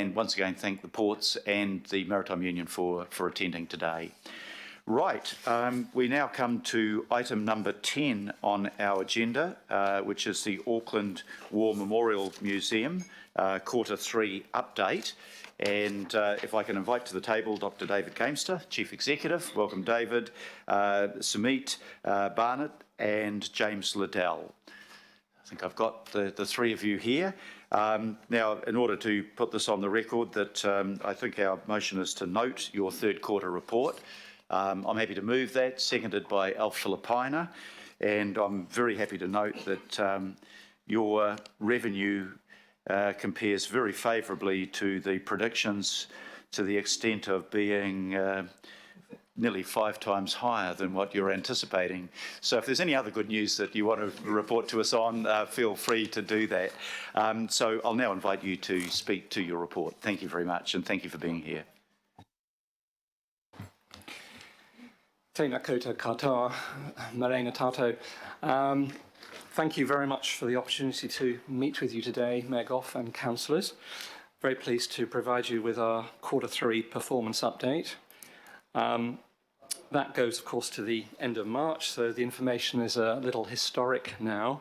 and once again thank the Ports and the Maritime Union for attending today. Right, we now come to item number 10 on our agenda, which is the Auckland War Memorial Museum Quarter 3 update. And if I can invite to the table Dr. David Gamester, Chief Executive. Welcome, David. Sumit Barnett and James Liddell. I think I've got the three of you here. Now, in order to put this on the record, that I think our motion is to note your third quarter report. I'm happy to move that, seconded by Alf Filipina, and I'm very happy to note that your revenue compares very favourably to the predictions, to the extent of being nearly 5 times higher than what you're anticipating. So if there's any other good news that you want to report to us on, feel free to do that. So I'll now invite you to speak to your report. Thank you very much, and thank you for being here. Tēnā koutou katoa, Marena tātou. Thank you very much for the opportunity to meet with you today, Meg-Off and councillors. Very pleased to provide you with our Quarter 3 performance update. That goes, of course, to the end of March, so the information is a little historic now,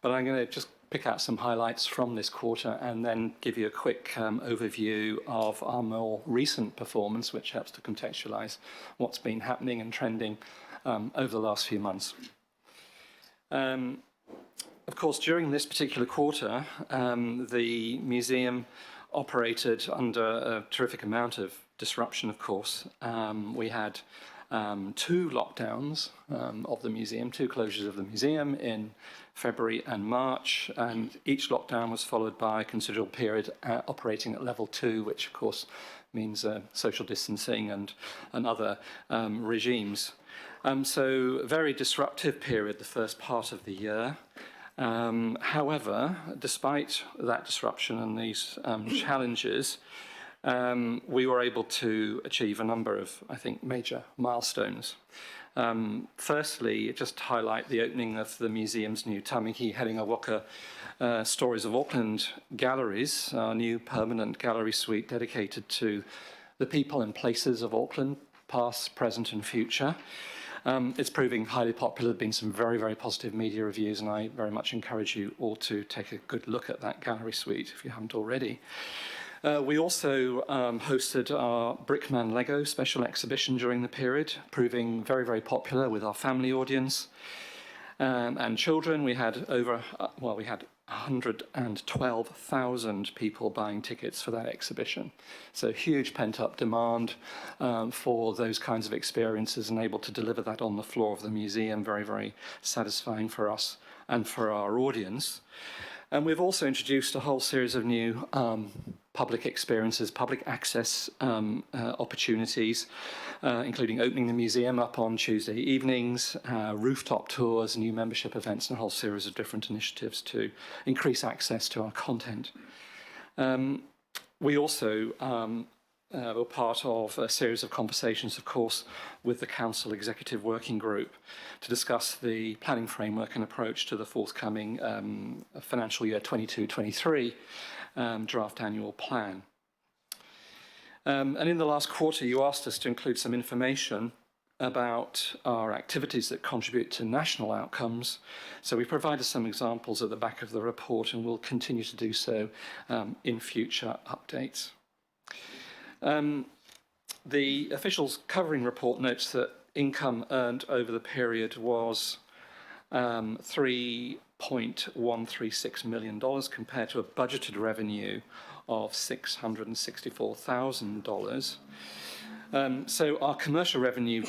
but I'm going to just pick out some highlights from this quarter and then give you a quick overview of our more recent performance, which helps to contextualise what's been happening and trending over the last few months. Of course, during this particular quarter, the museum operated under a terrific amount of disruption, of course. We had 2 lockdowns of the museum, 2 closures of the museum in February and March, and each lockdown was followed by a considerable period operating at level 2, which of course means social distancing and other regimes. So a very disruptive period, the first part of the year. However, despite that disruption and these challenges, we were able to achieve a number of, I think, major milestones. Firstly, just to highlight the opening of the museum's new Tamiki Herringawaka Stories of Auckland galleries, our new permanent gallery suite dedicated to the people and places of Auckland, past, present and future. It's proving highly popular. There have been some very, very positive media reviews, and I very much encourage you all to take a good look at that gallery suite if you haven't already. We also hosted our Brickman Lego special exhibition during the period, proving very, very popular with our family audience and children. We had we had 112,000 people buying tickets for that exhibition. So huge pent-up demand for those kinds of experiences, and able to deliver that on the floor of the museum. Very, very satisfying for us and for our audience. And we've also introduced a whole series of new public experiences, public access opportunities, including opening the museum up on Tuesday evenings, rooftop tours, new membership events, and a whole series of different initiatives to increase access to our content. We also were part of a series of conversations, of course, with the Council Executive Working Group to discuss the planning framework and approach to the forthcoming financial year 22-23 draft annual plan. And in the last quarter, you asked us to include some information about our activities that contribute to national outcomes. So we provided some examples at the back of the report, and we'll continue to do so in future updates. The official's covering report notes that income earned over the period was $3.136 million compared to a budgeted revenue of $664,000. So our commercial revenue,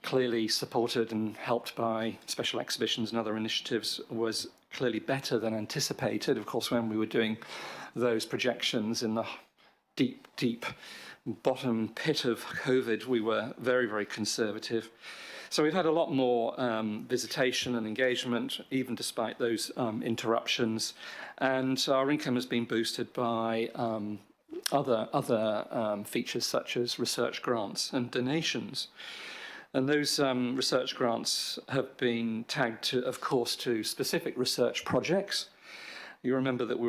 clearly supported and helped by special exhibitions and other initiatives, was clearly better than anticipated. Of course, when we were doing those projections in the deep, deep bottom pit of COVID, we were very, very conservative. So we've had a lot more visitation and engagement, even despite those interruptions. And our income has been boosted by other features such as research grants and donations. And those research grants have been tagged to, of course, to specific research projects. You remember that we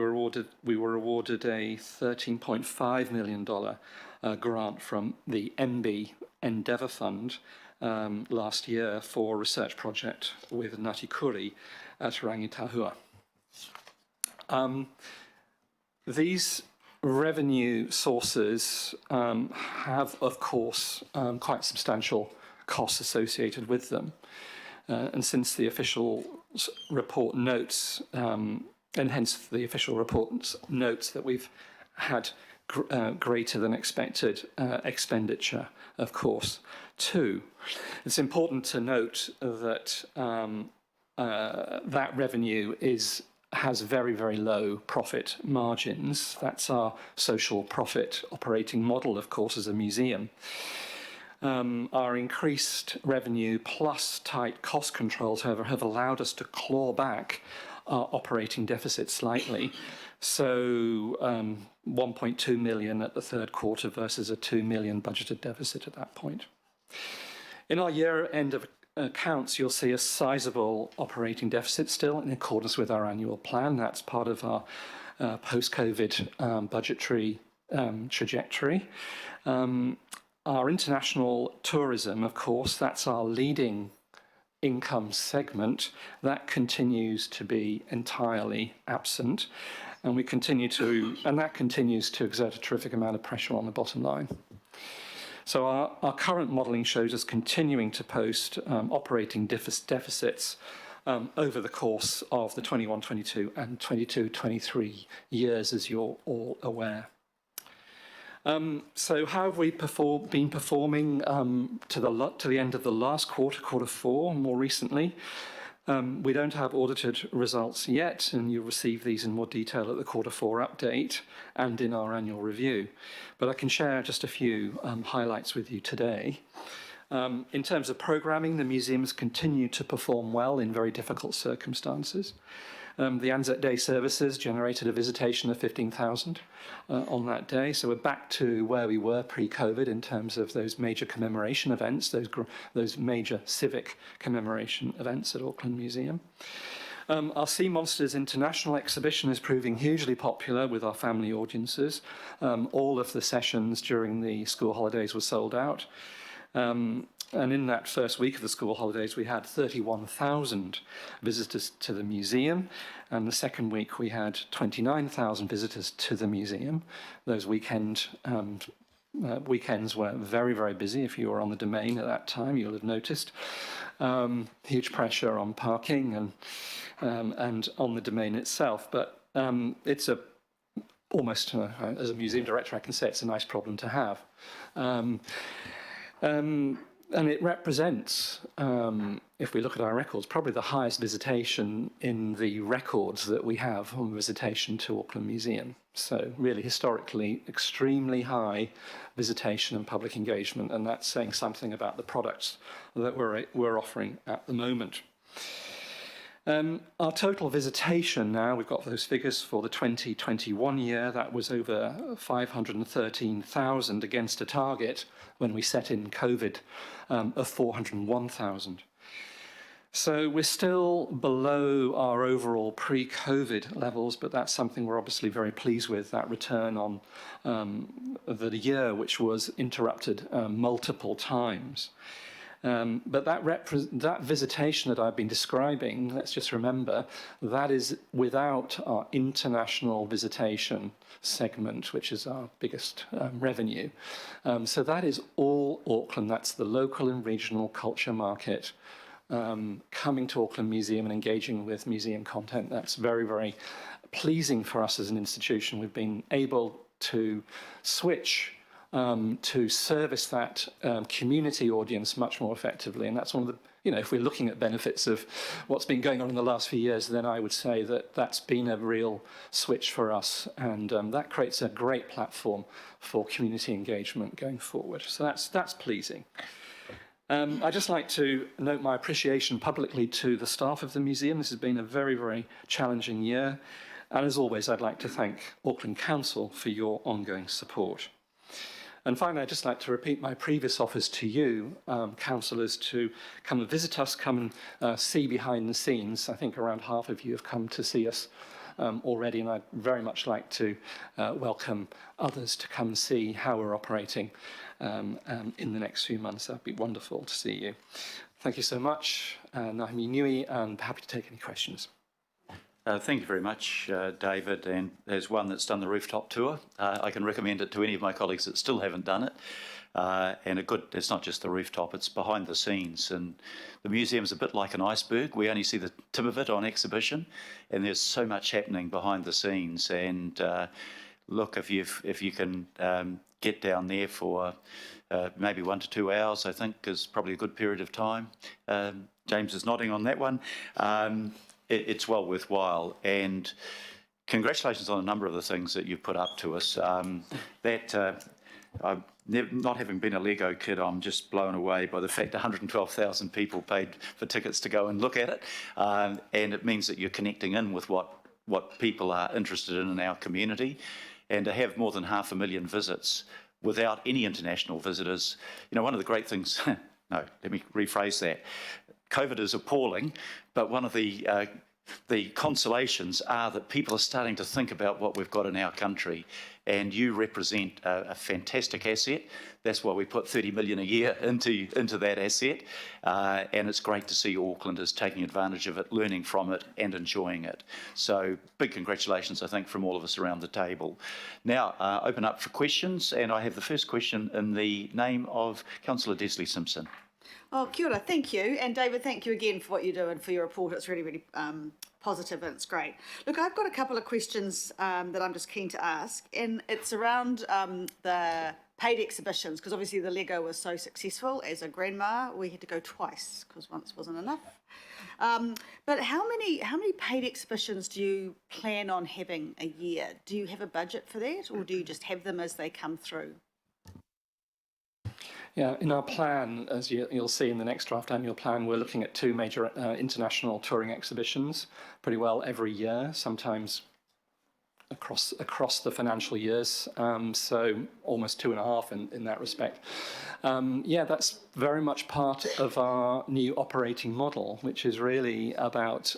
were awarded a $13.5 million grant from the MB Endeavour Fund last year for a research project with Ngāti Kuri at Rangitahua. These revenue sources have, of course, quite substantial costs associated with them. And since the official report notes, and hence the official report notes that we've had greater than expected expenditure, of course, too. It's important to note that that revenue has very, very low profit margins. That's our social profit operating model, of course, as a museum. Our increased revenue plus tight cost controls, however, have allowed us to claw back our operating deficit slightly. So 1.2 million at the third quarter versus a 2 million budgeted deficit at that point. In our year-end of accounts, you'll see a sizable operating deficit still in accordance with our annual plan. That's part of our post-COVID budgetary trajectory. Our international tourism, of course, that's our leading income segment. That continues to be entirely absent, and that continues to exert a terrific amount of pressure on the bottom line. So our current modelling shows us continuing to post operating deficits over the course of the 21-22 and 22-23 years, as you're all aware. So how have we been performing to the end of the last quarter four, more recently? We don't have audited results yet, and you'll receive these in more detail at the quarter four update and in our annual review. But I can share just a few highlights with you today. In terms of programming, the museums continue to perform well in very difficult circumstances. The Anzac Day services generated a visitation of 15,000 on that day. So we're back to where we were pre-COVID in terms of those major commemoration events, those major civic commemoration events at Auckland Museum. Our Sea Monsters International exhibition is proving hugely popular with our family audiences. All of the sessions during the school holidays were sold out. And in that first week of the school holidays, we had 31,000 visitors to the museum. And the second week, we had 29,000 visitors to the museum. Those weekends were very, very busy. If you were on the domain at that time, you'll have noticed. Huge pressure on parking and on the domain itself. But it's almost, as a museum director, I can say it's a nice problem to have. And it represents, if we look at our records, probably the highest visitation in the records that we have on visitation to Auckland Museum. So really, historically, extremely high visitation and public engagement, and that's saying something about the products that we're offering at the moment. Our total visitation now, we've got those figures for the 2021 year, that was over 513,000 against a target when we set in COVID of 401,000. So we're still below our overall pre-COVID levels, but that's something we're obviously very pleased with, that return on the year, which was interrupted multiple times. But that visitation that I've been describing, let's just remember, that is without our international visitation segment, which is our biggest revenue. So that is all Auckland. That's the local and regional culture market coming to Auckland Museum and engaging with museum content. That's very, very pleasing for us as an institution. We've been able to switch to service that community audience much more effectively. And that's one of the, if we're looking at benefits of what's been going on in the last few years, then I would say that that's been a real switch for us. And that creates a great platform for community engagement going forward. So that's pleasing. I'd just like to note my appreciation publicly to the staff of the museum. This has been a very, very challenging year. And as always, I'd like to thank Auckland Council for your ongoing support. And finally, I'd just like to repeat my previous offers to you, councillors, to come and visit us, come and see behind the scenes. I think around half of you have come to see us already, and I'd very much like to welcome others to come see how we're operating in the next few months. That'd be wonderful to see you. Thank you so much. Naimi Nui, and happy to take any questions. Thank you very much, David. And there's one that's done the rooftop tour. I can recommend it to any of my colleagues that still haven't done it. And it's not just the rooftop, it's behind the scenes. And the museum's a bit like an iceberg. We only see the tip of it on exhibition, and there's so much happening behind the scenes. And look, if you can get down there for maybe 1 to 2 hours, I think is probably a good period of time. James is nodding on that one. It's well worthwhile, and congratulations on a number of the things that you've put up to us. Not having been a Lego kid, I'm just blown away by the fact 112,000 people paid for tickets to go and look at it, and it means that you're connecting in with what people are interested in our community, and to have more than 500,000 visits without any international visitors. You know, one of the great things, no, let me rephrase that. COVID is appalling, but one of the consolations are that people are starting to think about what we've got in our country, and you represent a fantastic asset. That's why we put 30 million a year into that asset, and it's great to see Aucklanders taking advantage of it, learning from it and enjoying it. So big congratulations, I think, from all of us around the table. Now, open up for questions, and I have the first question in the name of Councillor Desley Simpson. Oh, kia ora, thank you. And David, thank you again for what you do and for your report. It's really, really positive and it's great. Look, I've got a couple of questions that I'm just keen to ask, and it's around the paid exhibitions, because obviously the Lego was so successful. As a grandma, we had to go twice because once wasn't enough. But how many paid exhibitions do you plan on having a year? Do you have a budget for that, or do you just have them as they come through? Yeah, in our plan, as you'll see in the next draft annual plan, we're looking at 2 major international touring exhibitions pretty well every year, sometimes across the financial years, so almost 2.5 in that respect. Yeah, that's very much part of our new operating model, which is really about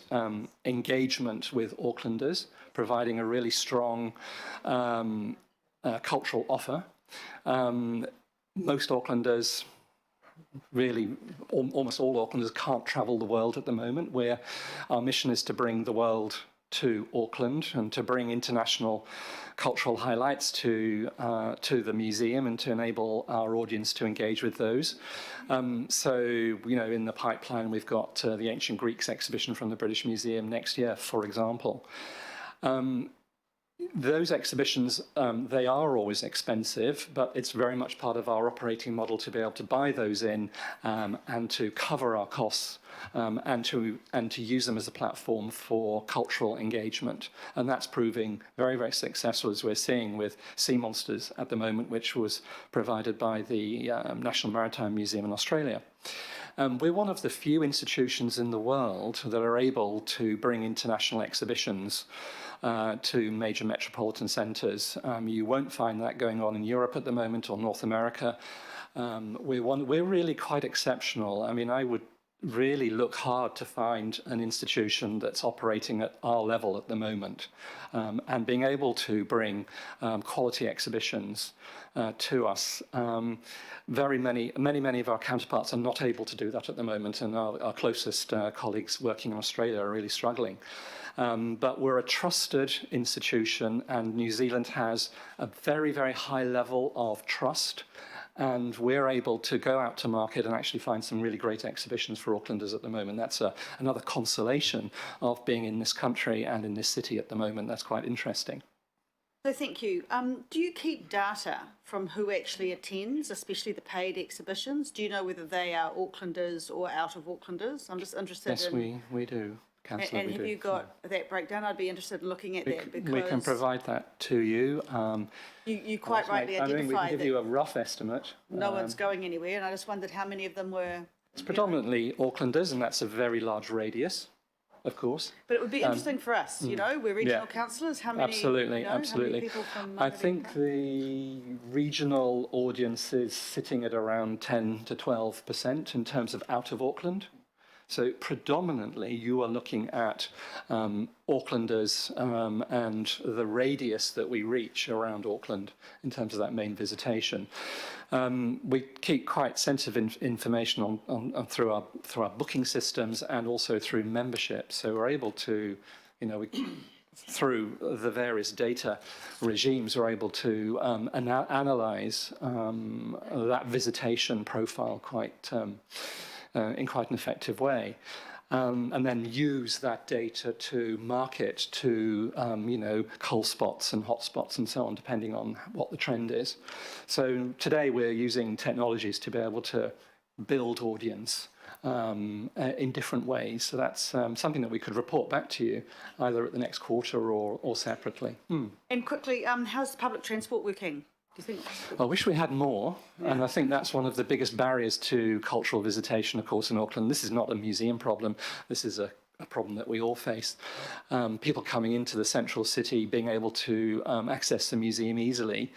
engagement with Aucklanders, providing a really strong cultural offer. Most Aucklanders, really almost all Aucklanders, can't travel the world at the moment, where our mission is to bring the world to Auckland and to bring international cultural highlights to the museum and to enable our audience to engage with those. So, you know, in the pipeline, we've got the Ancient Greeks exhibition from the British Museum next year, for example. Those exhibitions, they are always expensive, but it's very much part of our operating model to be able to buy those in and to cover our costs and to use them as a platform for cultural engagement. And that's proving very, very successful, as we're seeing with Sea Monsters at the moment, which was provided by the National Maritime Museum in Australia. We're one of the few institutions in the world that are able to bring international exhibitions to major metropolitan centres. You won't find that going on in Europe at the moment or North America. We're really quite exceptional. I mean, I would really look hard to find an institution that's operating at our level at the moment, and being able to bring quality exhibitions to us. Many of our counterparts are not able to do that at the moment, and our closest colleagues working in Australia are really struggling. But we're a trusted institution, and New Zealand has a very, very high level of trust, and we're able to go out to market and actually find some really great exhibitions for Aucklanders at the moment. That's another consolation of being in this country and in this city at the moment. That's quite interesting. So thank you. Do you keep data from who actually attends, especially the paid exhibitions? Do you know whether they are Aucklanders or out of Aucklanders? I'm just interested in... Yes, we do. Councillor, and have you got that breakdown? I'd be interested in looking at that, because we can provide that to you. You quite rightly I think we can give identified you a rough estimate. no one's going anywhere, and I just wondered how many of them were... It's predominantly Aucklanders, and that's a very large radius, of course. But it would be interesting for us, you know, we're regional councillors, how many... Absolutely, you know, absolutely. How many people from I think the regional audience is sitting at around 10 to 12% in terms of out of Auckland. So predominantly you are looking at Aucklanders and the radius that we reach around Auckland in terms of that main visitation. We keep quite sensitive information on through our booking systems and also through membership. So we're able to, through the various data regimes, we're able to analyse that visitation profile in quite an effective way. And then use that data to market to, cold spots and hot spots and so on, depending on what the trend is. So today we're using technologies to be able to build audience in different ways. So that's something that we could report back to you either at the next quarter or separately. And quickly, how's the public transport working? Do you think? I wish we had more, and I think that's one of the biggest barriers to cultural visitation, of course, in Auckland. This is not a museum problem. This is a problem that we all face. People coming into the central city, being able to access the museum easily.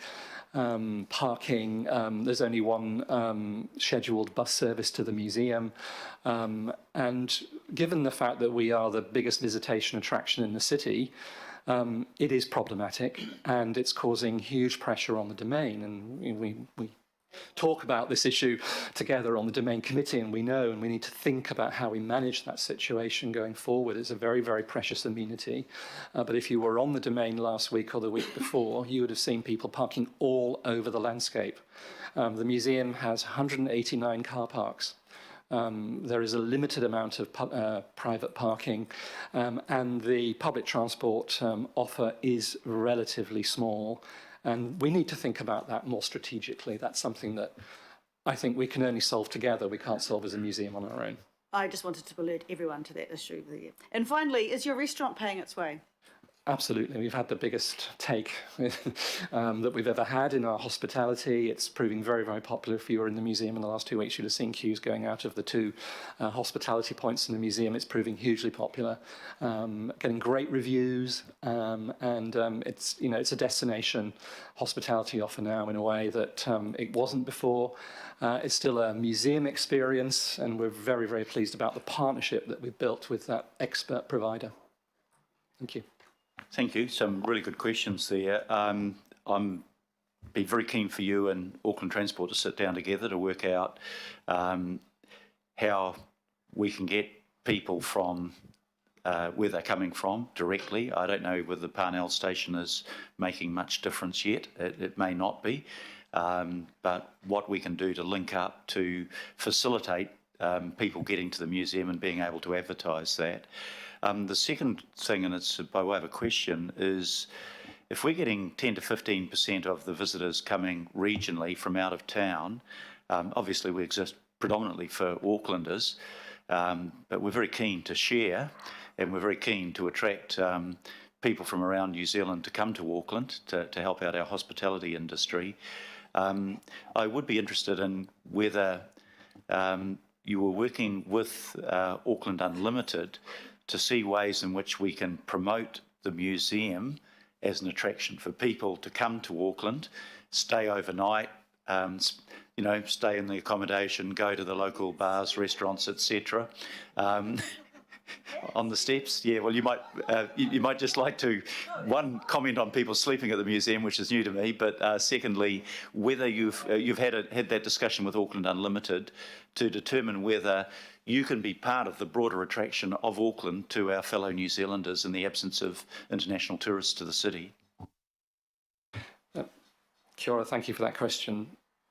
Parking, there's only one scheduled bus service to the museum. And given the fact that we are the biggest visitation attraction in the city, it is problematic and it's causing huge pressure on the domain. And we talk about this issue together on the domain committee, and we know and we need to think about how we manage that situation going forward. It's a very, very precious amenity. But if you were on the domain last week or the week before, you would have seen people parking all over the landscape. The museum has 189 car parks. There is a limited amount of private parking, and the public transport offer is relatively small. And we need to think about that more strategically. That's something that I think we can only solve together. We can't solve as a museum on our own. I just wanted to alert everyone to that issue there. And finally, is your restaurant paying its way? Absolutely. We've had the biggest take that we've ever had in our hospitality. It's proving very, very popular. If you were in the museum in the last 2 weeks, you'd have seen queues going out of the two hospitality points in the museum. It's proving hugely popular, getting great reviews, and it's a destination hospitality offer now in a way that it wasn't before. It's still a museum experience, and we're very, very pleased about the partnership that we've built with that expert provider. Thank you. Thank you. Some really good questions there. I'm be very keen for you and Auckland Transport to sit down together to work out how we can get people from where they're coming from directly. I don't know whether the Parnell station is making much difference yet. It may not be. But what we can do to link up to facilitate people getting to the museum and being able to advertise that. The second thing, and it's by way of a question, is if we're getting 10 to 15% of the visitors coming regionally from out of town, obviously we exist predominantly for Aucklanders, but we're very keen to share and we're very keen to attract people from around New Zealand to come to Auckland to help out our hospitality industry. I would be interested in whether you were working with Auckland Unlimited to see ways in which we can promote the museum as an attraction for people to come to Auckland, stay overnight, stay in the accommodation, go to the local bars, restaurants, etc. On the steps, yeah. Well, you might just like to, one, comment on people sleeping at the museum, which is new to me, but secondly, whether you've had that discussion with Auckland Unlimited to determine whether you can be part of the broader attraction of Auckland to our fellow New Zealanders in the absence of international tourists to the city. Kia ora, thank you for that question,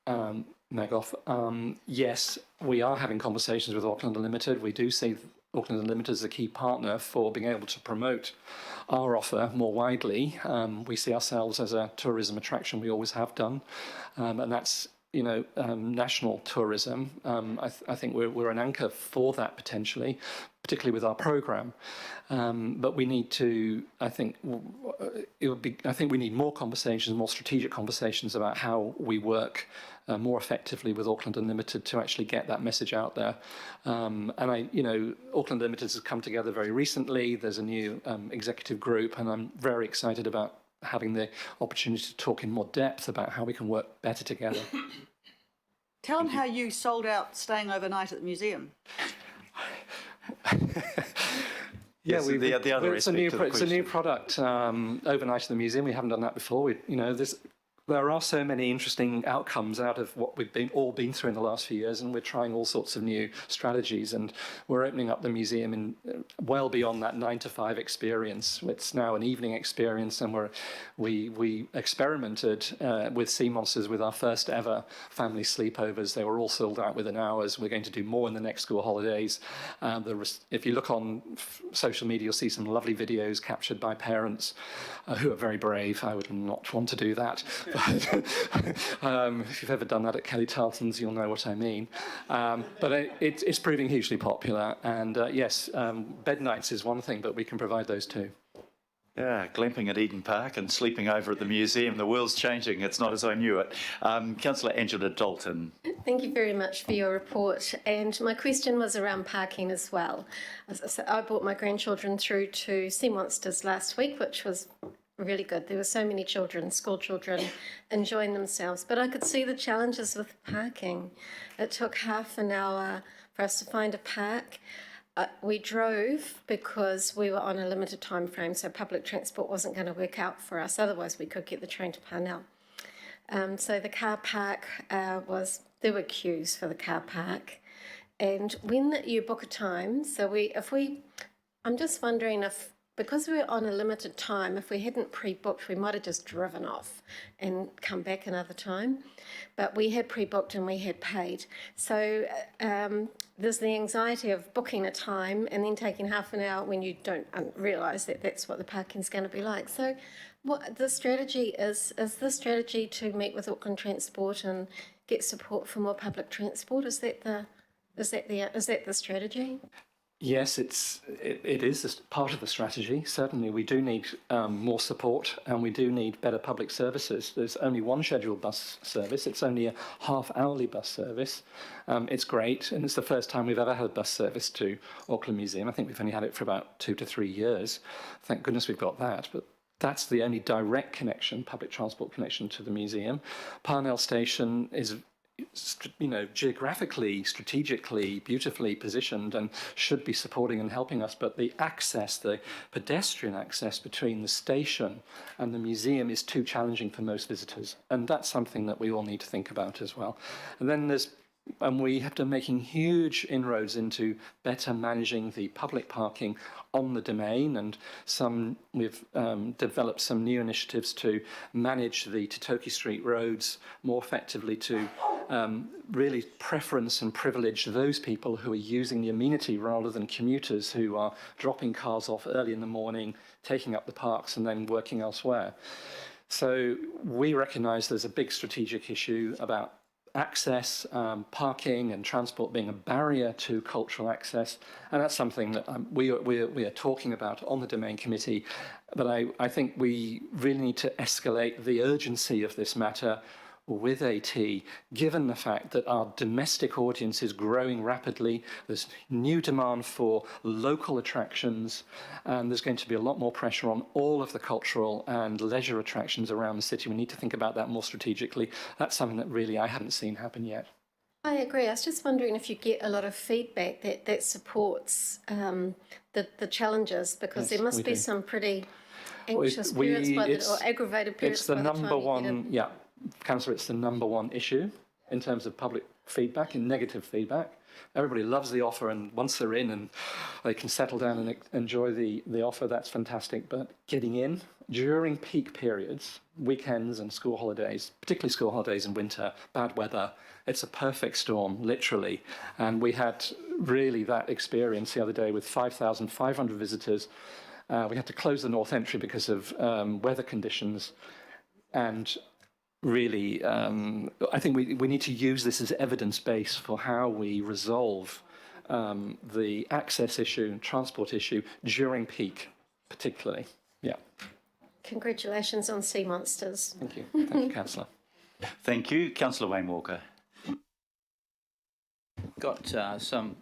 Magoff. Yes, we are having conversations with Auckland Unlimited. We do see Auckland Unlimited as a key partner for being able to promote our offer more widely. We see ourselves as a tourism attraction. We always have done, and that's national tourism. I think we're an anchor for that potentially, particularly with our program. But we need to. I think we need more conversations, more strategic conversations about how we work more effectively with Auckland Unlimited to actually get that message out there. And Auckland Unlimited has come together very recently. There's a new executive group, and I'm very excited about having the opportunity to talk in more depth about how we can work better together. Tell them how you sold out staying overnight at the museum. Yes, the other it's a aspect of the it's a new question. product overnight at the museum. We haven't done that before. There are so many interesting outcomes out of what we've all been through in the last few years, and we're trying all sorts of new strategies. And we're opening up the museum in well beyond that 9 to 5 experience. It's now an evening experience, and we experimented with sea monsters with our first ever family sleepovers. They were all sold out within hours. We're going to do more in the next school holidays. If you look on social media, you'll see some lovely videos captured by parents who are very brave. I would not want to do that. If you've ever done that at Kelly Tarleton's, you'll know what I mean. But it's proving hugely popular. And yes, bed nights is one thing, but we can provide those too. Yeah, glamping at Eden Park and sleeping over at the museum. The world's changing. It's not as I knew it. Councillor Angela Dalton. Thank you very much for your report. And my question was around parking as well. So I brought my grandchildren through to Sea Monsters last week, which was really good. There were so many children, school children, enjoying themselves. But I could see the challenges with parking. It took half an hour for us to find a park. We drove because we were on a limited time frame, so public transport wasn't going to work out for us. Otherwise, we could get the train to Parnell. So the car park there were queues for the car park. And when you book a time, I'm just wondering if, because we were on a limited time, if we hadn't pre-booked, we might have just driven off and come back another time. But we had pre-booked and we had paid. So there's the anxiety of booking a time and then taking half an hour when you don't realise that that's what the parking's going to be like. So what the strategy is the strategy to meet with Auckland Transport and get support for more public transport? Is that the strategy? Yes, it is part of the strategy. Certainly, we do need more support, and we do need better public services. There's only one scheduled bus service. It's only a half-hourly bus service. It's great, and it's the first time we've ever had a bus service to Auckland Museum. I think we've only had it for about 2 to 3 years. Thank goodness we've got that. But that's the only direct connection, public transport connection to the museum. Parnell Station is geographically, strategically, beautifully positioned and should be supporting and helping us, but the pedestrian access between the station and the museum is too challenging for most visitors, and that's something that we all need to think about as well. And then we have to making huge inroads into better managing the public parking on the domain, and we've developed some new initiatives to manage the Tatoki Street roads more effectively, to really preference and privilege those people who are using the amenity rather than commuters who are dropping cars off early in the morning, taking up the parks and then working elsewhere. So we recognise there's a big strategic issue about access, parking and transport being a barrier to cultural access, and that's something that we are talking about on the Domain Committee. But I think we really need to escalate the urgency of this matter with AT, given the fact that our domestic audience is growing rapidly. There's new demand for local attractions, and there's going to be a lot more pressure on all of the cultural and leisure attractions around the city. We need to think about that more strategically. That's something that really I haven't seen happen yet. I agree. I was just wondering if you get a lot of feedback that supports the challenges, because there must be some pretty anxious periods or aggravated periods. It's the number one, Councillor, it's the number one issue in terms of public feedback and negative feedback. Everybody loves the offer, and once they're in and they can settle down and enjoy the offer, that's fantastic. But getting in during peak periods, weekends and school holidays, particularly school holidays in winter, bad weather, it's a perfect storm, literally. And we had really that experience the other day with 5,500 visitors. We had to close the north entry because of weather conditions. And really, I think we need to use this as evidence base for how we resolve the access issue and transport issue during peak, particularly. Yeah. Congratulations on Sea Monsters. Thank you. Thank you, Councillor. Thank you. Councillor Wayne Walker. Got some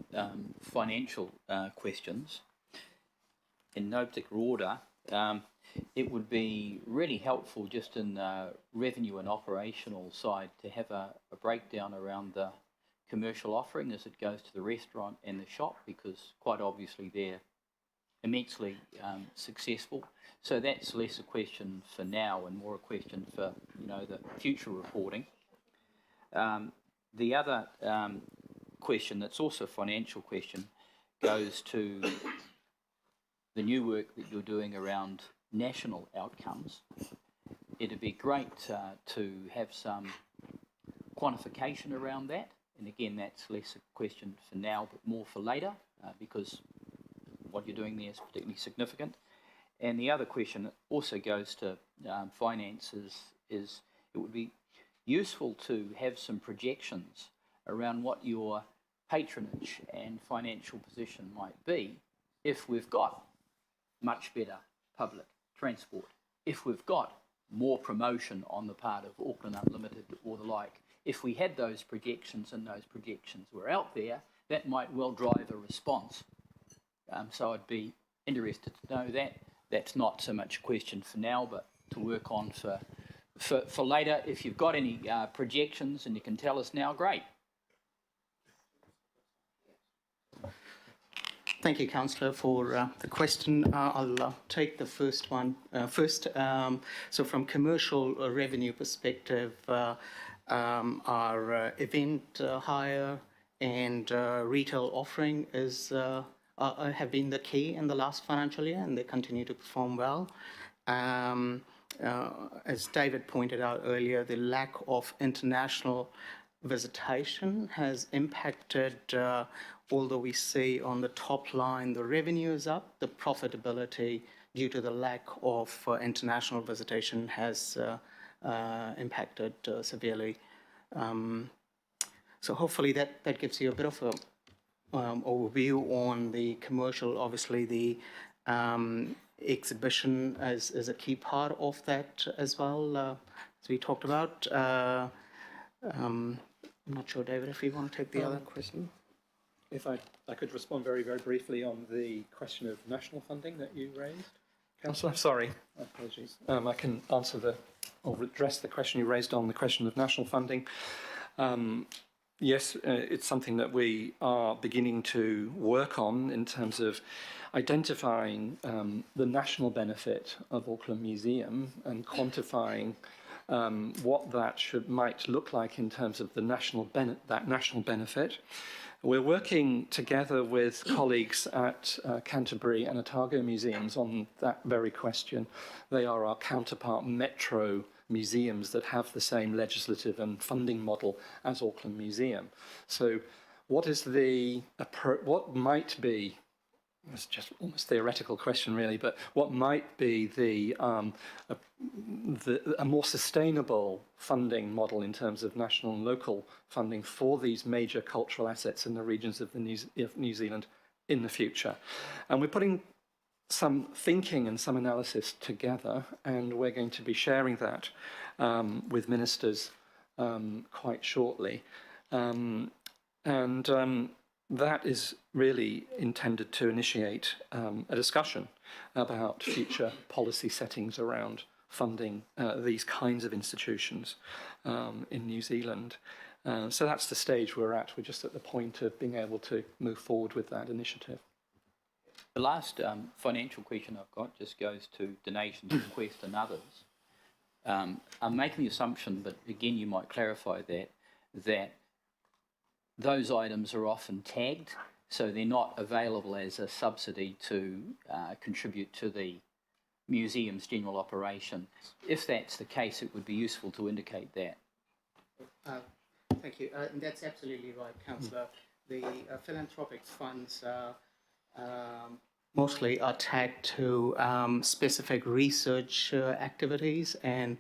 financial questions. In no particular order, it would be really helpful just in the revenue and operational side to have a breakdown around the commercial offering as it goes to the restaurant and the shop, because quite obviously they're immensely successful. So that's less a question for now and more a question for, you know, the future reporting. The other question, that's also a financial question, goes to the new work that you're doing around national outcomes. It'd be great to have some quantification around that. And again, that's less a question for now, but more for later, because what you're doing there is particularly significant. And the other question that also goes to finances is it would be useful to have some projections around what your patronage and financial position might be if we've got much better public transport, if we've got more promotion on the part of Auckland Unlimited or the like. If we had those projections and those projections were out there, that might well drive a response. So I'd be interested to know that. That's not so much a question for now, but to work on for later. If you've got any projections and you can tell us now, great. Thank you, Councillor, for the question. I'll take the first one first. So from commercial revenue perspective, our event hire and retail offering have been the key in the last financial year, and they continue to perform well. As David pointed out earlier, the lack of international visitation has impacted, although we see on the top line the revenue is up, the profitability due to the lack of international visitation has impacted severely. So hopefully that gives you a bit of a overview on the commercial. Obviously the exhibition is a key part of that as well, as we talked about. I'm not sure, David, if you want to take the other question. If I could respond very, very briefly on the question of national funding that you raised. Councillor, sorry, apologies. I can answer or address the question you raised on the question of national funding. Yes, it's something that we are beginning to work on in terms of identifying the national benefit of Auckland Museum and quantifying what that might look like in terms of the national benefit. We're working together with colleagues at Canterbury and Otago museums on that very question. They are our counterpart metro museums that have the same legislative and funding model as Auckland Museum. So what might be, it's just almost theoretical question really, but what might be a more sustainable funding model in terms of national and local funding for these major cultural assets in the regions of New Zealand in the future? And we're putting some thinking and some analysis together, and we're going to be sharing that with ministers quite shortly. That is really intended to initiate a discussion about future policy settings around funding these kinds of institutions in New Zealand. So that's the stage we're at. We're just at the point of being able to move forward with that initiative. The last financial question I've got just goes to donations, requests and others. I'm making the assumption, but again you might clarify that those items are often tagged, so they're not available as a subsidy to contribute to the museum's general operation. If that's the case, it would be useful to indicate that. Thank you. That's absolutely right, Councillor. The philanthropic funds mostly are tagged to specific research activities, and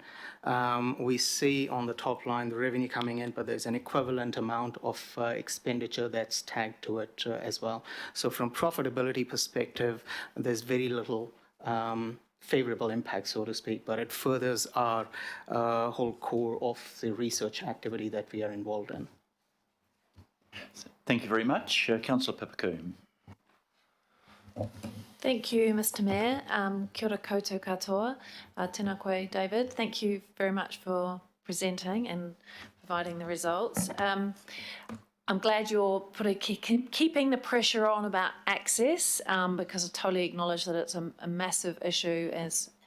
we see on the top line the revenue coming in, but there's an equivalent amount of expenditure that's tagged to it as well. So from profitability perspective, there's very little favorable impact, so to speak, but it furthers our whole core of the research activity that we are involved in. Thank you very much. Councillor Pipacoom. Thank you, Mr. Mayor. Kia ora koutou katoa. Tēnā koe, David. Thank you very much for presenting and providing the results. I'm glad you're keeping the pressure on about access, because I totally acknowledge that it's a massive issue,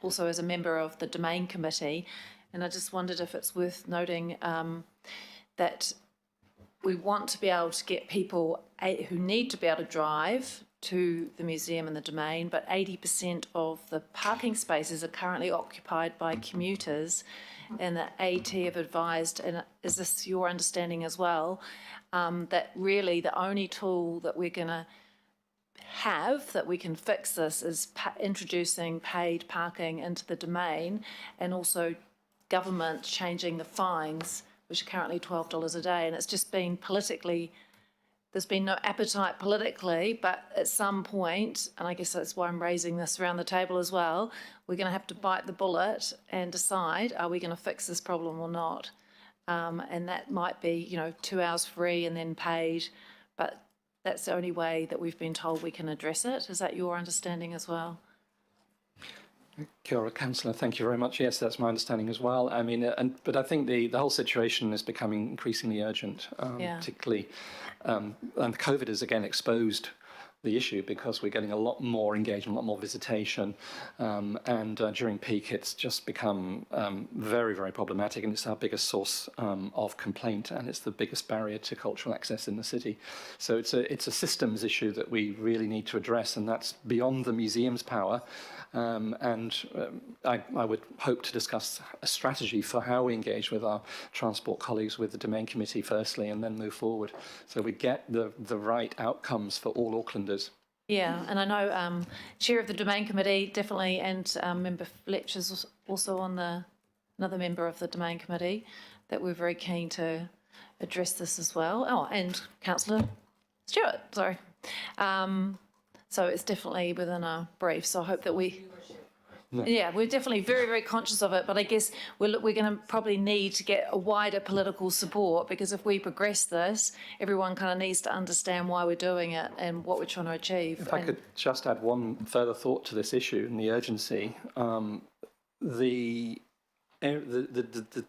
also as a member of the Domain Committee. And I just wondered if it's worth noting that we want to be able to get people who need to be able to drive to the museum and the Domain, but 80% of the parking spaces are currently occupied by commuters, and the AT have advised, and is this your understanding as well, that really the only tool that we're going to have that we can fix this is introducing paid parking into the Domain, and also government changing the fines, which are currently $12 a day. And it's just been politically, there's been no appetite politically, but at some point, and I guess that's why I'm raising this around the table as well, we're going to have to bite the bullet and decide, are we going to fix this problem or not? And that might be, 2 hours free and then paid, but that's the only way that we've been told we can address it. Is that your understanding as well? Kia ora, Councillor. Thank you very much. Yes, that's my understanding as well. I mean, but I think the whole situation is becoming increasingly urgent, particularly, and COVID has again exposed the issue, because we're getting a lot more engagement, a lot more visitation, and during peak it's just become very, very problematic, and it's our biggest source of complaint, and it's the biggest barrier to cultural access in the city. So it's a systems issue that we really need to address, and that's beyond the museum's power. I would hope to discuss a strategy for how we engage with our transport colleagues, with the Domain Committee firstly, and then move forward so we get the right outcomes for all Aucklanders. Yeah, and I know Chair of the Domain Committee, definitely, and Member Fletcher's also on another member of the Domain Committee, that we're very keen to address this as well. Oh, and Councillor Stewart, sorry. So it's definitely within our brief. So I hope that we're definitely very, very conscious of it. But I guess we're going to probably need to get a wider political support, because if we progress this, everyone kind of needs to understand why we're doing it and what we're trying to achieve. If I could just add one further thought to this issue and the urgency. The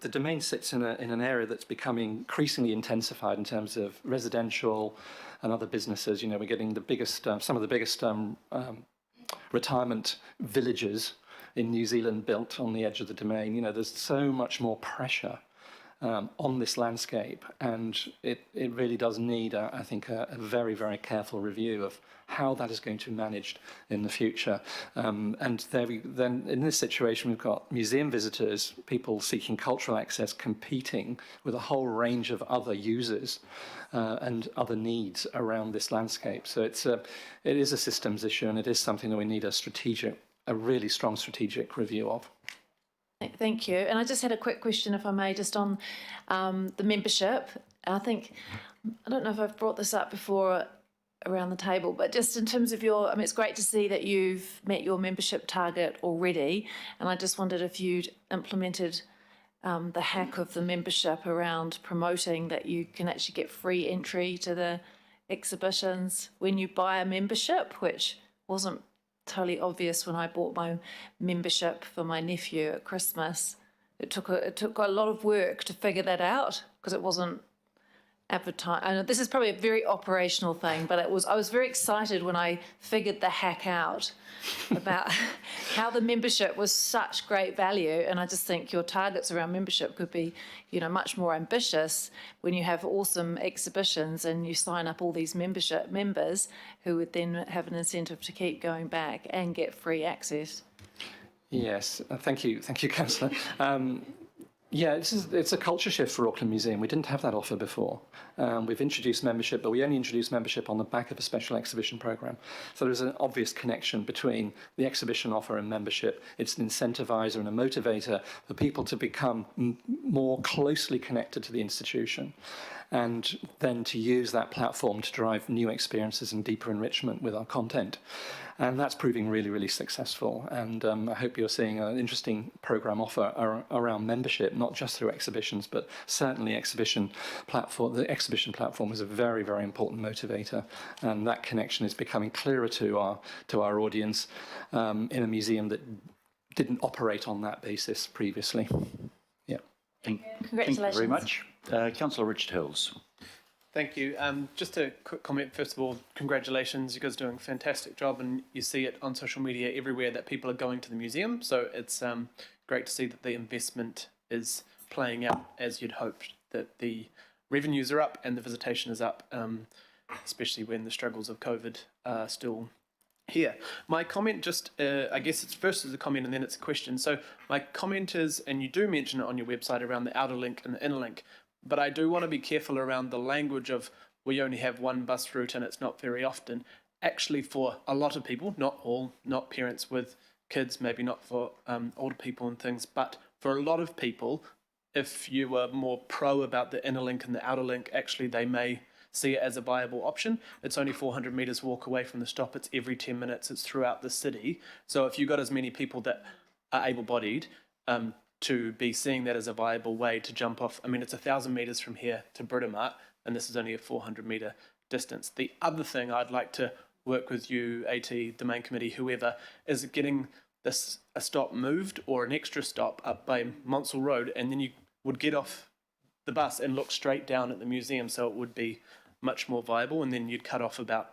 Domain sits in an area that's becoming increasingly intensified in terms of residential and other businesses. We're getting the biggest, some of the biggest retirement villages in New Zealand built on the edge of the Domain. There's so much more pressure on this landscape, and it really does need, I think, a very, very careful review of how that is going to be managed in the future. And then in this situation, we've got museum visitors, people seeking cultural access, competing with a whole range of other users and other needs around this landscape. So it is a systems issue, and it is something that we need a really strong strategic review of. Thank you. And I just had a quick question, if I may, just on the membership. I don't know if I've brought this up before around the table, but just in terms of it's great to see that you've met your membership target already. And I just wondered if you'd implemented the hack of the membership around promoting that you can actually get free entry to the exhibitions when you buy a membership, which wasn't totally obvious when I bought my membership for my nephew at Christmas. It took a lot of work to figure that out, because it wasn't advertised. I know this is probably a very operational thing, but I was very excited when I figured the hack out about how the membership was such great value. And I just think your targets around membership could be, much more ambitious when you have awesome exhibitions and you sign up all these members who would then have an incentive to keep going back and get free access. Yes, thank you, Councillor. Yeah, it's a culture shift for Auckland Museum. We didn't have that offer before. We've introduced membership, but we only introduced membership on the back of a special exhibition programme. So there's an obvious connection between the exhibition offer and membership. It's an incentiviser and a motivator for people to become more closely connected to the institution, and then to use that platform to drive new experiences and deeper enrichment with our content. And that's proving really, really successful. And I hope you're seeing an interesting programme offer around membership, not just through exhibitions, but certainly exhibition platform. The exhibition platform is a very, very important motivator. And that connection is becoming clearer to our audience in a museum that didn't operate on that basis previously. Yeah. Thank you very much. Councillor Richard Hills. Thank you. Just a quick comment. First of all, congratulations. You guys are doing a fantastic job, and you see it on social media everywhere that people are going to the museum. So it's great to see that the investment is playing out as you'd hoped, that the revenues are up and the visitation is up, especially when the struggles of COVID are still here. My comment just, I guess it's first as a comment and then it's a question. So my comment is, and you do mention it on your website around the outer link and the inner link, but I do want to be careful around the language of we only have one bus route and it's not very often. Actually, for a lot of people, not all, not parents with kids, maybe not for older people and things, but for a lot of people, if you were more pro about the inner link and the outer link, actually they may see it as a viable option. It's only 400 metres walk away from the stop. It's every 10 minutes. It's throughout the city. So if you've got as many people that are able-bodied, to be seeing that as a viable way to jump off. I mean, it's 1,000 metres from here to Brickman, and this is only a 400-metre distance. The other thing I'd like to work with you, AT, Domain Committee, whoever, is getting this a stop moved or an extra stop up by Monsell Road, and then you would get off the bus and look straight down at the museum, so it would be much more viable, and then you'd cut off about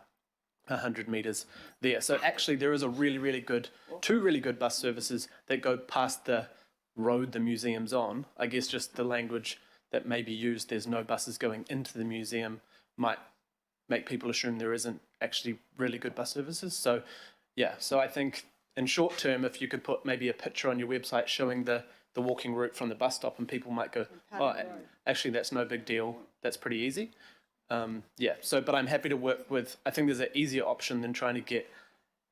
100 metres there. So actually there is a two really good bus services that go past the road the museum's on. I guess just the language that may be used, there's no buses going into the museum, might make people assume there isn't actually really good bus services. So yeah, so I think in short term, if you could put maybe a picture on your website showing the walking route from the bus stop, and people might go, oh, actually that's no big deal, that's pretty easy. Yeah, so, but I'm happy to work with, I think there's an easier option than trying to get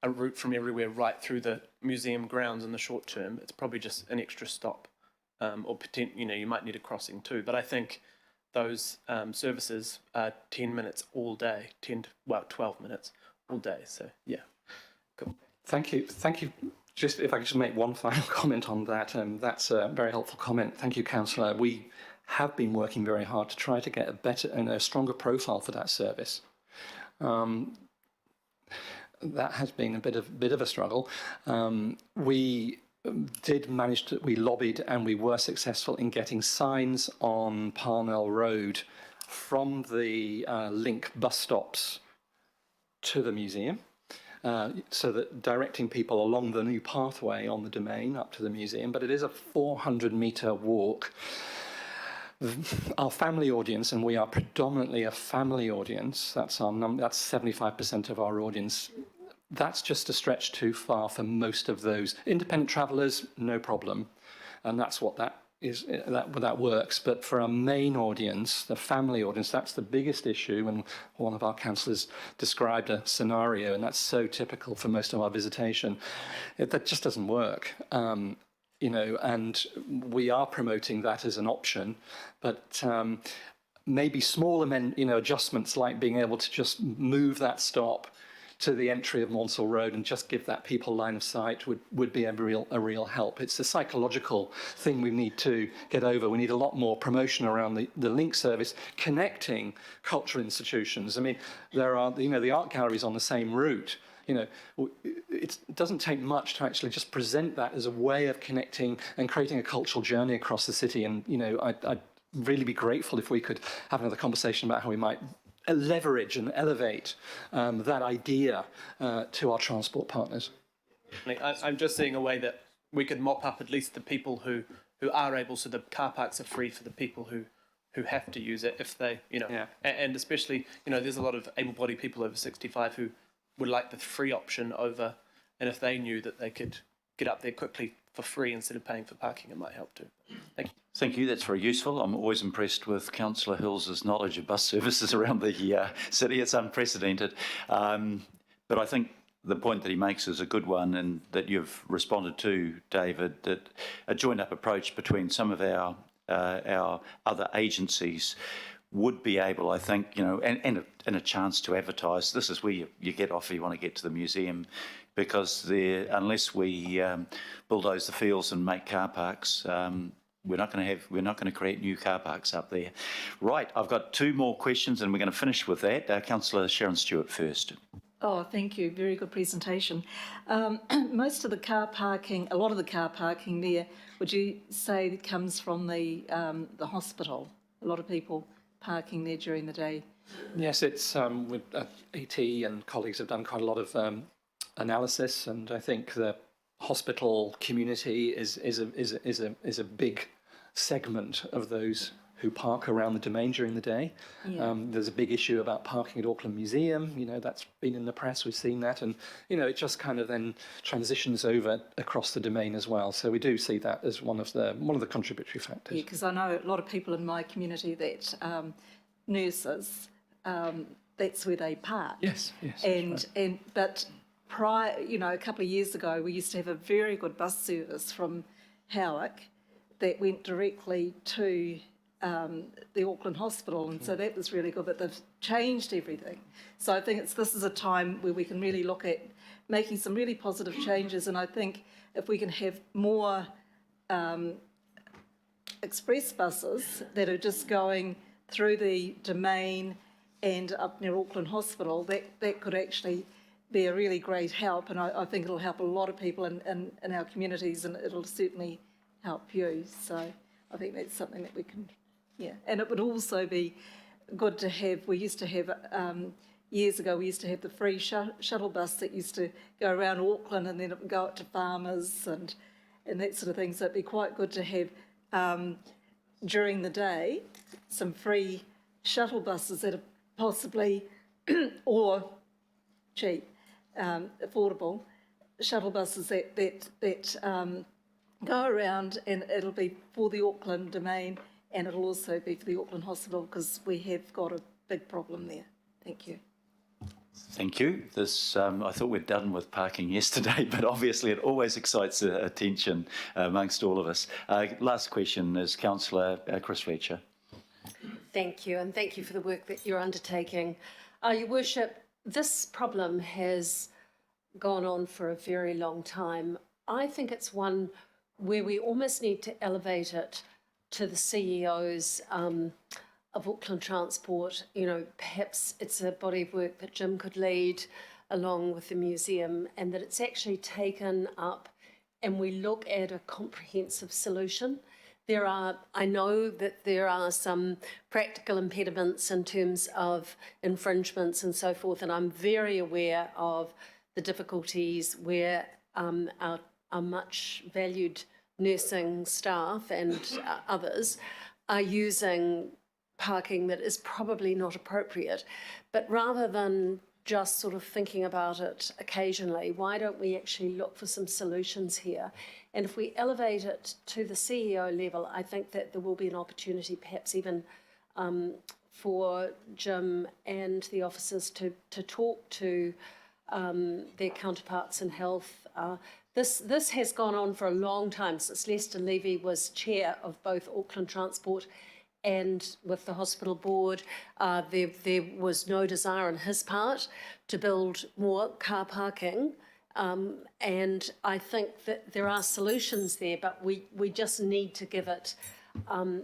a route from everywhere right through the museum grounds in the short term. It's probably just an extra stop, or you might need a crossing too. But I think those services are 10 minutes all day, 12 minutes all day. So yeah, cool. Thank you. Just if I could just make one final comment on that, that's a very helpful comment. Thank you, Councillor. We have been working very hard to try to get a better and a stronger profile for that service. That has been a bit of a struggle. We lobbied and we were successful in getting signs on Parnell Road from the link bus stops to the museum, so that directing people along the new pathway on the Domain up to the museum, but it is a 400-metre walk. Our family audience, and we are predominantly a family audience, that's 75% of our audience, that's just a stretch too far for most of those. Independent travellers, no problem, and that's what that is, that works. But for our main audience, the family audience, that's the biggest issue, and one of our councillors described a scenario, and that's so typical for most of our visitation. That just doesn't work. And we are promoting that as an option, but maybe small adjustments like being able to just move that stop to the entry of Monsell Road and just give that people line of sight would be a real help. It's a psychological thing we need to get over. We need a lot more promotion around the link service, connecting cultural institutions. I mean, there are the art galleries on the same route. It doesn't take much to actually just present that as a way of connecting and creating a cultural journey across the city. And, I'd really be grateful if we could have another conversation about how we might leverage and elevate that idea to our transport partners. I'm just seeing a way that we could mop up at least the people who are able, so the car parks are free for the people who have to use it if they, Yeah. And especially, there's a lot of able-bodied people over 65 who would like the free option over, and if they knew that they could get up there quickly for free instead of paying for parking, it might help too. Thank you. Thank you, that's very useful. I'm always impressed with Councillor Hills' knowledge of bus services around the city. It's unprecedented. But I think the point that he makes is a good one, and that you've responded to, David, that a joined-up approach between some of our other agencies would be able, I think, and a chance to advertise. This is where you get off if you want to get to the museum, because unless we bulldoze the fields and make car parks, we're not going to create new car parks up there. Right, I've got two more questions, and we're going to finish with that. Councillor Sharon Stewart first. Oh, thank you. Very good presentation. Most of the car parking, a lot of the car parking there, would you say that comes from the hospital? A lot of people parking there during the day? Yes, it's with ET and colleagues have done quite a lot of analysis, and I think the hospital community is a big segment of those who park around the domain during the day. There's a big issue about parking at Auckland Museum. That's been in the press. We've seen that, and it just kind of then transitions over across the domain as well. So we do see that as one of the contributory factors. Yeah, because I know a lot of people in my community that nurses, that's where they park. Yes. But prior, a couple of years ago, we used to have a very good bus service from Howick that went directly to the Auckland Hospital, and so that was really good, but they've changed everything. So I think this is a time where we can really look at making some really positive changes, and I think if we can have more express buses that are just going through the domain and up near Auckland Hospital, that could actually be a really great help, and I think it'll help a lot of people in our communities, and it'll certainly help you. So I think that's something that we can, and it would also be good to have, we used to have, years ago, we used to have the free shuttle bus that used to go around Auckland, and then it would go up to farmers and that sort of thing. So it'd be quite good to have, during the day, some free shuttle buses that are possibly, or cheap, affordable shuttle buses that go around, and it'll be for the Auckland domain, and it'll also be for the Auckland Hospital, because we have got a big problem there. Thank you. Thank you. I thought we'd done with parking yesterday, but obviously it always excites attention amongst all of us. Last question is Councillor Chris Fletcher. Thank you, and thank you for the work that you're undertaking. Your Worship, this problem has gone on for a very long time. I think it's one where we almost need to elevate it to the CEOs of Auckland Transport. Perhaps it's a body of work that Jim could lead along with the museum, and that it's actually taken up and we look at a comprehensive solution. I know that there are some practical impediments in terms of infringements and so forth, and I'm very aware of the difficulties where our much valued nursing staff and others are using parking that is probably not appropriate. But rather than just sort of thinking about it occasionally, why don't we actually look for some solutions here? And if we elevate it to the CEO level, I think that there will be an opportunity, perhaps even for Jim and the officers to talk to their counterparts in health. This has gone on for a long time, since Lester Levy was chair of both Auckland Transport and with the hospital board. There was no desire on his part to build more car parking. And I think that there are solutions there, but we just need to give it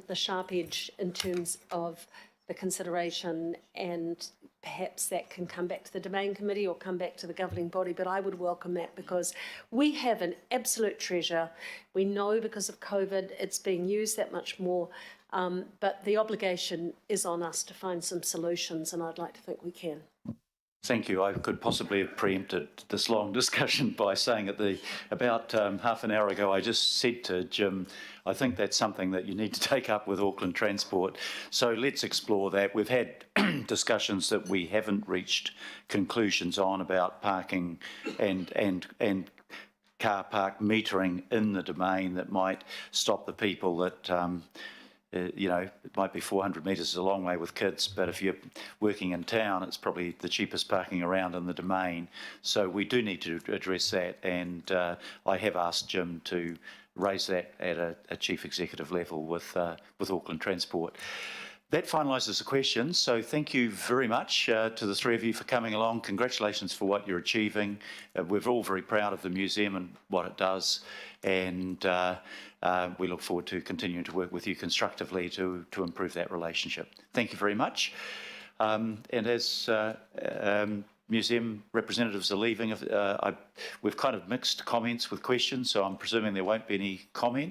the sharp edge in terms of the consideration, and perhaps that can come back to the Domain Committee or come back to the governing body. But I would welcome that, because we have an absolute treasure. We know because of COVID it's being used that much more, but the obligation is on us to find some solutions, and I'd like to think we can. Thank you. I could possibly have preempted this long discussion by saying about half an hour ago, I just said to Jim, I think that's something that you need to take up with Auckland Transport. So let's explore that. We've had discussions that we haven't reached conclusions on about parking and car park metering in the domain that might stop the people that it might be 400 metres is a long way with kids, but if you're working in town, it's probably the cheapest parking around in the domain. So we do need to address that, and I have asked Jim to raise that at a chief executive level with Auckland Transport. That finalises the questions, so thank you very much to the three of you for coming along. Congratulations for what you're achieving. We're all very proud of the museum and what it does, and we look forward to continuing to work with you constructively to improve that relationship. Thank you very much. And as museum representatives are leaving, we've kind of mixed comments with questions, so I'm presuming there won't be any comments.